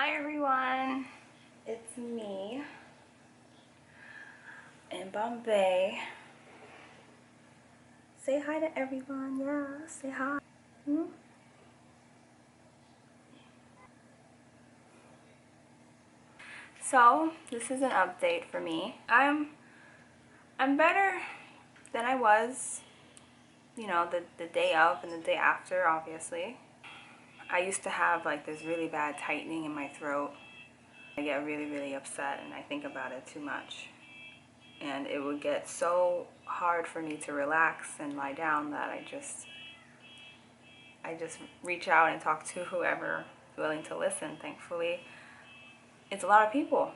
Hi everyone, it's me in Bombay. Say hi to everyone, yeah, say hi. So this is an update for me. I'm better than I was, the day of and the day after, obviously. I used to have like this really bad tightening in my throat. I get really upset and I think about it too much. And it would get so hard for me to relax and lie down that I just reach out and talk to whoever is willing to listen. Thankfully, it's a lot of people.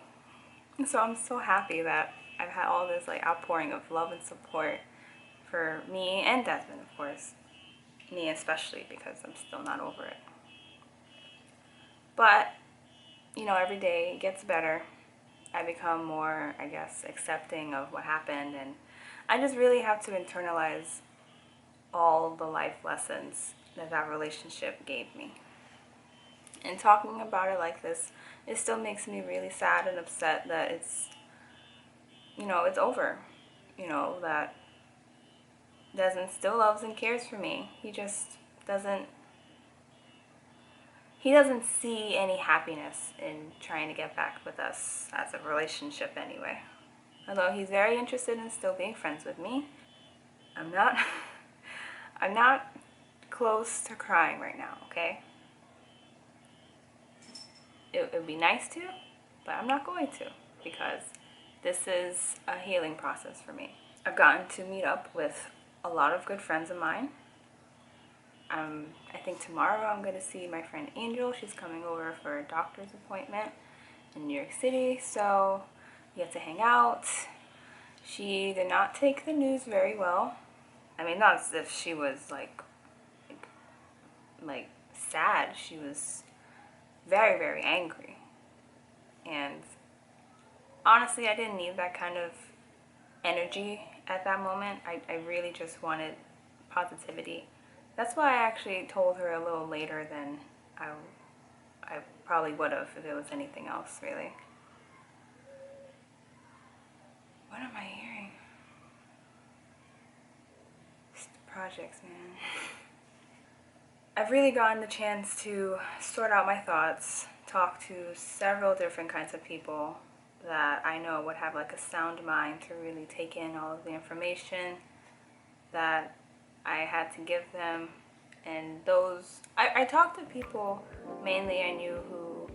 And so I'm so happy that I've had all this like outpouring of love and support for me and Desmond, of course. Me especially, because I'm still not over it. But, every day it gets better. I become more, I guess, accepting of what happened, and I just really have to internalize all the life lessons that relationship gave me. And talking about it like this, it still makes me really sad and upset that it's over. That Desmond still loves and cares for me. He just doesn't see any happiness in trying to get back with us as a relationship anyway. Although he's very interested in still being friends with me, I'm not I'm not close to crying right now, okay? It would be nice to, but I'm not going to, because this is a healing process for me. I've gotten to meet up with a lot of good friends of mine. I think tomorrow I'm going to see my friend Angel. She's coming over for a doctor's appointment in New York City, so we get to hang out. She did not take the news very well. I mean, not as if she was like sad. She was very angry. And honestly, I didn't need that kind of energy at that moment. I really just wanted positivity. That's why I actually told her a little later than I probably would have if it was anything else, really. What am I hearing? It's the projects, man. I've really gotten the chance to sort out my thoughts, talk to several different kinds of people that I know would have like a sound mind to really take in all of the information that I had to give them. And I talked to people mainly I knew who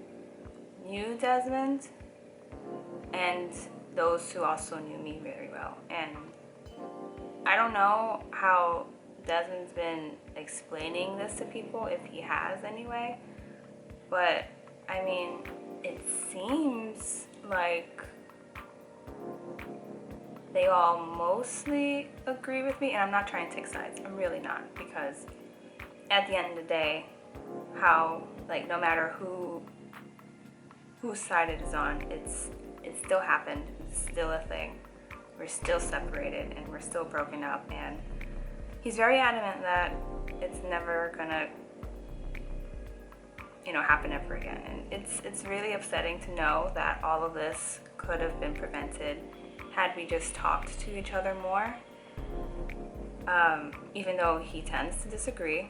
knew Desmond, and those who also knew me very well. And I don't know how Desmond's been explaining this to people, if he has anyway, but I mean, it seems like they all mostly agree with me, and I'm not trying to take sides. I'm really not, because at the end of the day, no matter whose side it is on, it still happened. It's still a thing. We're still separated and we're still broken up, and he's very adamant that it's never gonna happen ever again. And it's really upsetting to know that all of this could have been prevented had we just talked to each other more. Even though he tends to disagree,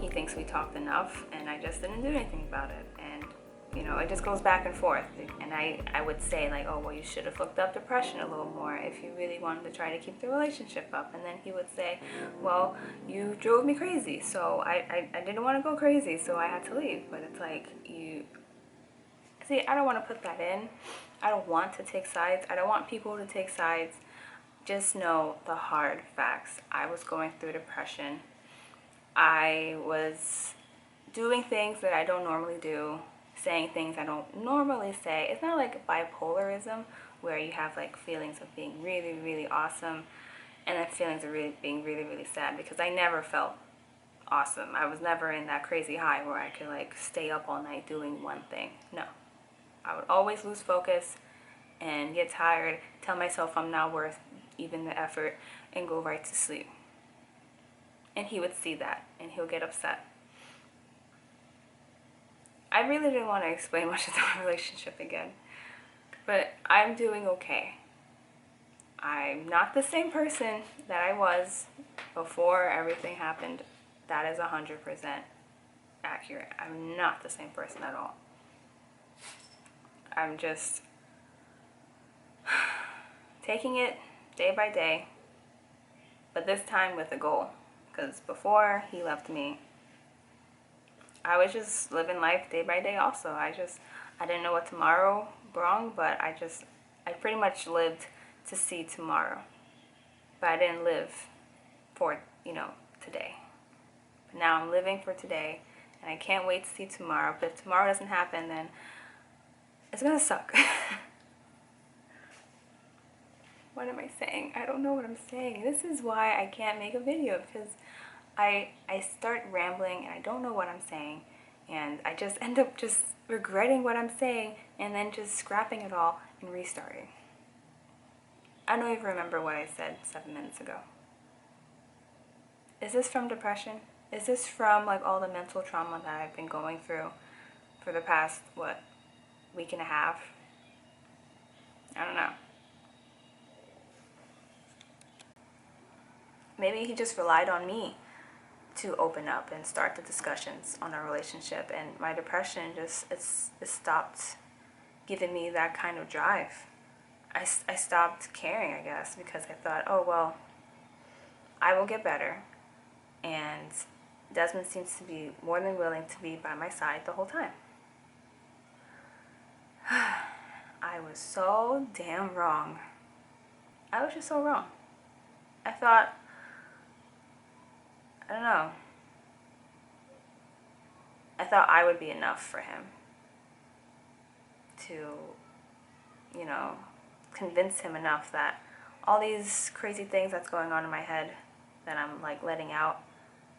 he thinks we talked enough, and I just didn't do anything about it. And it just goes back and forth. And I would say like, oh well, you should have looked up depression a little more if you really wanted to try to keep the relationship up. And then he would say, well, you drove me crazy, so I didn't want to go crazy, so I had to leave. But it's like, I don't want to put that in. I don't want to take sides. I don't want people to take sides. Just know the hard facts. I was going through depression. I was doing things that I don't normally do, saying things I don't normally say. It's not like bipolarism where you have like feelings of being really awesome and then feelings of being really sad, because I never felt awesome. I was never in that crazy high where I could like stay up all night doing one thing. No. I would always lose focus and get tired, tell myself I'm not worth even the effort, and go right to sleep. And he would see that and he'll get upset. I really didn't want to explain much of the relationship again, but I'm doing okay. I'm not the same person that I was before everything happened. That is 100% accurate. I'm not the same person at all. I'm just taking it day by day, but this time with a goal. Because before he left me, I was just living life day by day also. I didn't know what tomorrow brought, but I pretty much lived to see tomorrow. But I didn't live for, today. But now I'm living for today, and I can't wait to see tomorrow. But if tomorrow doesn't happen, then it's gonna suck. What am I saying? I don't know what I'm saying. This is why I can't make a video, because I start rambling and I don't know what I'm saying, and I just end up just regretting what I'm saying and then just scrapping it all and restarting. I don't even remember what I said 7 minutes ago. Is this from depression? Is this from like all the mental trauma that I've been going through for the past, week and a half? I don't know. Maybe he just relied on me to open up and start the discussions on our relationship, and my depression it stopped giving me that kind of drive. I stopped caring, I guess, because I thought, oh well, I will get better, and Desmond seems to be more than willing to be by my side the whole time. I was so damn wrong. I was just so wrong. I thought, I don't know, I thought I would be enough for him to, convince him enough that all these crazy things that's going on in my head that I'm like letting out,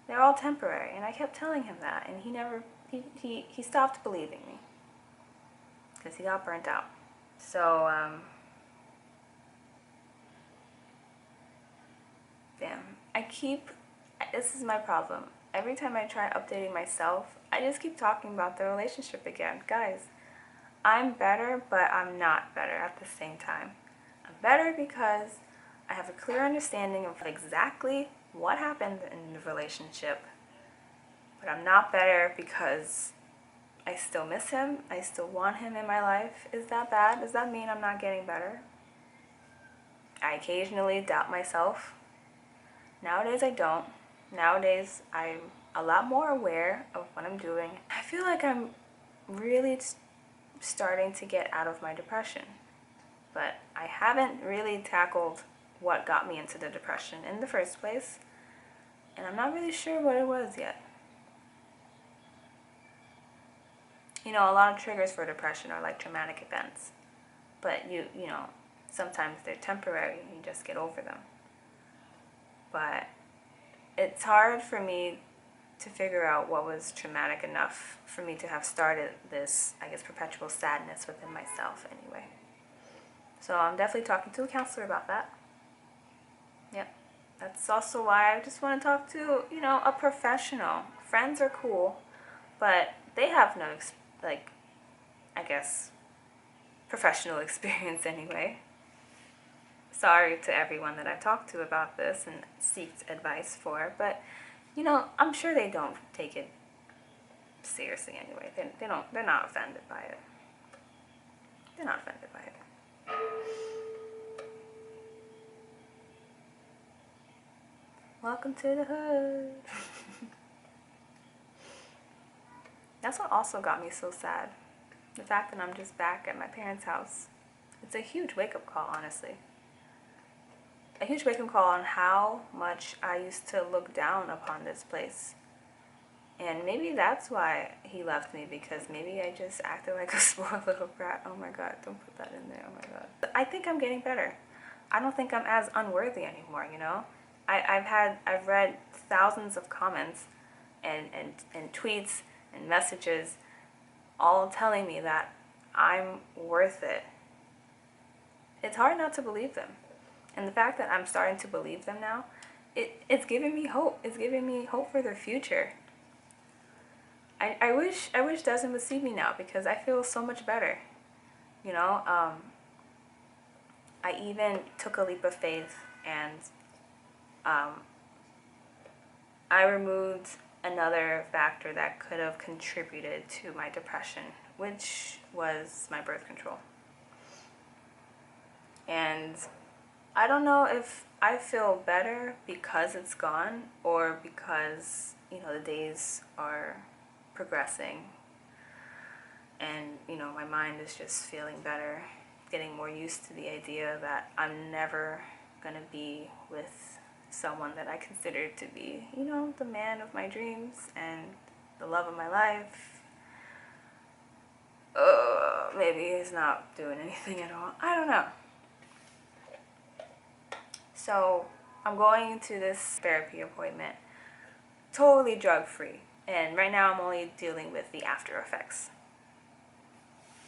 they're all temporary. And I kept telling him that, and he stopped believing me because he got burnt out. So, this is my problem. Every time I try updating myself, I just keep talking about the relationship again. Guys, I'm better, but I'm not better at the same time. I'm better because I have a clear understanding of exactly what happened in the relationship. But I'm not better because I still miss him. I still want him in my life. Is that bad? Does that mean I'm not getting better? I occasionally doubt myself. Nowadays I don't. Nowadays I'm a lot more aware of what I'm doing. I feel like I'm really starting to get out of my depression, but I haven't really tackled what got me into the depression in the first place, and I'm not really sure what it was yet. A lot of triggers for depression are like traumatic events, but sometimes they're temporary and you just get over them. But it's hard for me to figure out what was traumatic enough for me to have started this, I guess, perpetual sadness within myself anyway. So I'm definitely talking to a counselor about that. Yep. That's also why I just want to talk to, a professional. Friends are cool, but they have no, I guess, professional experience anyway. Sorry to everyone that I talked to about this and seeked advice for, but I'm sure they don't take it seriously anyway. They're not offended by it. They're not offended by it. Welcome to the hood. That's what also got me so sad. The fact that I'm just back at my parents' house. It's a huge wake-up call, honestly. A huge wake-up call on how much I used to look down upon this place. And maybe that's why he left me, because maybe I just acted like a spoiled little brat. Oh my God, don't put that in there, oh my God. I think I'm getting better. I don't think I'm as unworthy anymore, I've read thousands of comments and tweets and messages all telling me that I'm worth it. It's hard not to believe them. And the fact that I'm starting to believe them now, it's giving me hope. It's giving me hope for the future. I wish Desmond would see me now because I feel so much better. You know, I even took a leap of faith and I removed another factor that could have contributed to my depression, which was my birth control. And I don't know if I feel better because it's gone or because, you know, the days are progressing and, you know, my mind is just feeling better, getting more used to the idea that I'm never going to be with someone that I consider to be, you know, the man of my dreams and the love of my life. Maybe he's not doing anything at all. I don't know. So I'm going to this therapy appointment totally drug-free. And right now I'm only dealing with the after effects.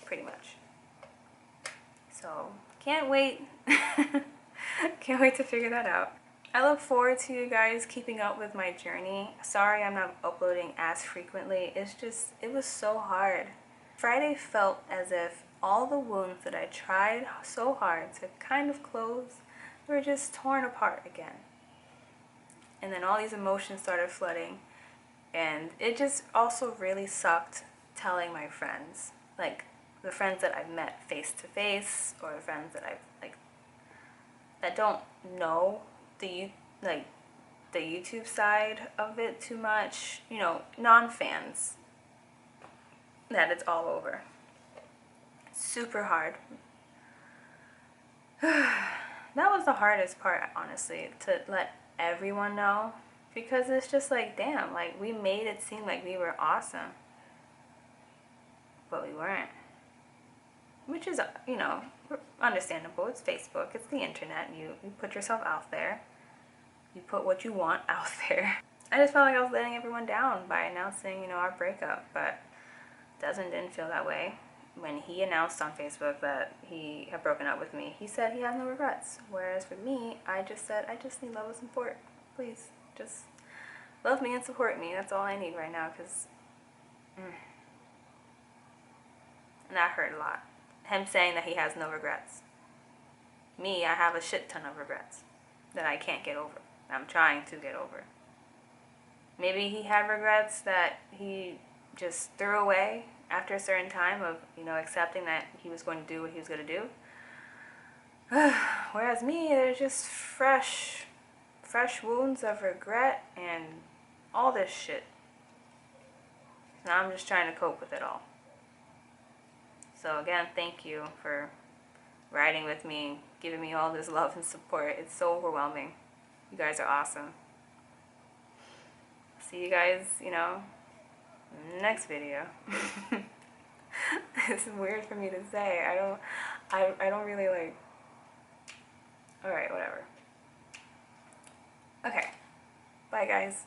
Pretty much. So can't wait. Can't wait to figure that out. I look forward to you guys keeping up with my journey. Sorry I'm not uploading as frequently. It's just, it was so hard. Friday felt as if all the wounds that I tried so hard to kind of close were just torn apart again. And then all these emotions started flooding. And it just also really sucked telling my friends. Like, the friends that I've met face to face, or the friends that I've, like, that don't know the YouTube side of it too much, you know, non-fans, that it's all over. Super hard. That was the hardest part, honestly, to let everyone know, because it's just like, damn, like, we made it seem like we were awesome, but we weren't. Which is, you know, understandable. It's Facebook, it's the internet. You put yourself out there. You put what you want out there. I just felt like I was letting everyone down by announcing, you know, our breakup, but Desmond didn't feel that way. When he announced on Facebook that he had broken up with me, he said he had no regrets. Whereas for me, I just said, I just need love and support. Please, just love me and support me. That's all I need right now, because and that hurt a lot. Him saying that he has no regrets. Me, I have a shit ton of regrets that I can't get over. I'm trying to get over. Maybe he had regrets that he just threw away after a certain time of, you know, accepting that he was going to do what he was going to do. Whereas me, there's just fresh wounds of regret and all this shit. Now I'm just trying to cope with it all. So again, thank you for riding with me, giving me all this love and support. It's so overwhelming. You guys are awesome. See you guys, you know, next video. It's weird for me to say. I don't really like. Alright, whatever. Okay. Bye guys.